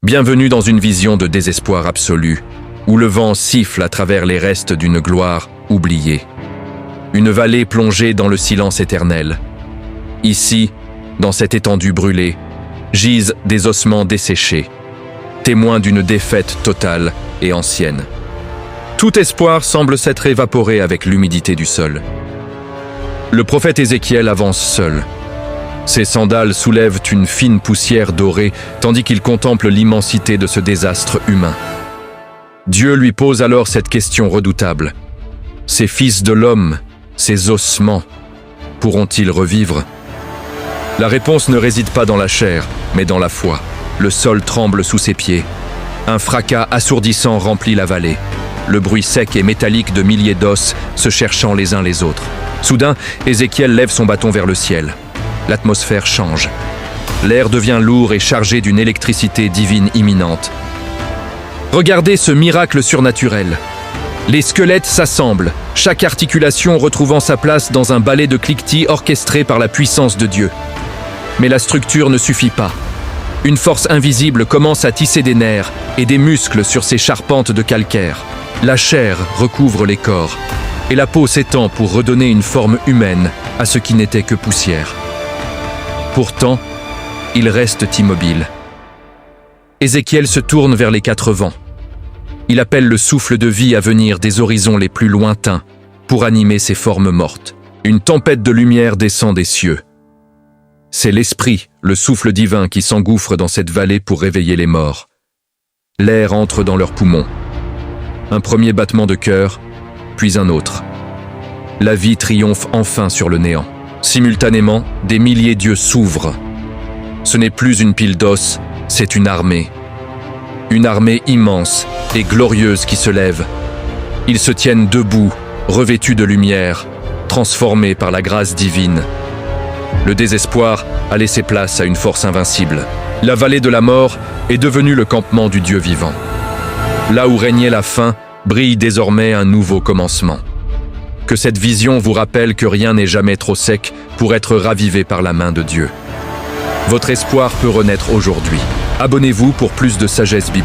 Bienvenue dans une vision de désespoir absolu, où le vent siffle à travers les restes d'une gloire oubliée. Une vallée plongée dans le silence éternel. Ici, dans cette étendue brûlée, gisent des ossements desséchés, témoins d'une défaite totale et ancienne. Tout espoir semble s'être évaporé avec l'humidité du sol. Le prophète Ézéchiel avance seul. Ses sandales soulèvent une fine poussière dorée, tandis qu'il contemple l'immensité de ce désastre humain. Dieu lui pose alors cette question redoutable. Ces fils de l'homme, ces ossements, pourront-ils revivre? La réponse ne réside pas dans la chair, mais dans la foi. Le sol tremble sous ses pieds. Un fracas assourdissant remplit la vallée. Le bruit sec et métallique de milliers d'os se cherchant les uns les autres. Soudain, Ézéchiel lève son bâton vers le ciel. L'atmosphère change. L'air devient lourd et chargé d'une électricité divine imminente. Regardez ce miracle surnaturel. Les squelettes s'assemblent, chaque articulation retrouvant sa place dans un ballet de cliquetis orchestré par la puissance de Dieu. Mais la structure ne suffit pas. Une force invisible commence à tisser des nerfs et des muscles sur ces charpentes de calcaire. La chair recouvre les corps, et la peau s'étend pour redonner une forme humaine à ce qui n'était que poussière. Pourtant, il reste immobile. Ézéchiel se tourne vers les quatre vents. Il appelle le souffle de vie à venir des horizons les plus lointains pour animer ces formes mortes. Une tempête de lumière descend des cieux. C'est l'esprit, le souffle divin qui s'engouffre dans cette vallée pour réveiller les morts. L'air entre dans leurs poumons. Un premier battement de cœur, puis un autre. La vie triomphe enfin sur le néant. Simultanément, des milliers d'yeux s'ouvrent. Ce n'est plus une pile d'os, c'est une armée. Une armée immense et glorieuse qui se lève. Ils se tiennent debout, revêtus de lumière, transformés par la grâce divine. Le désespoir a laissé place à une force invincible. La vallée de la mort est devenue le campement du Dieu vivant. Là où régnait la faim, brille désormais un nouveau commencement. Que cette vision vous rappelle que rien n'est jamais trop sec pour être ravivé par la main de Dieu. Votre espoir peut renaître aujourd'hui. Abonnez-vous pour plus de sagesse biblique.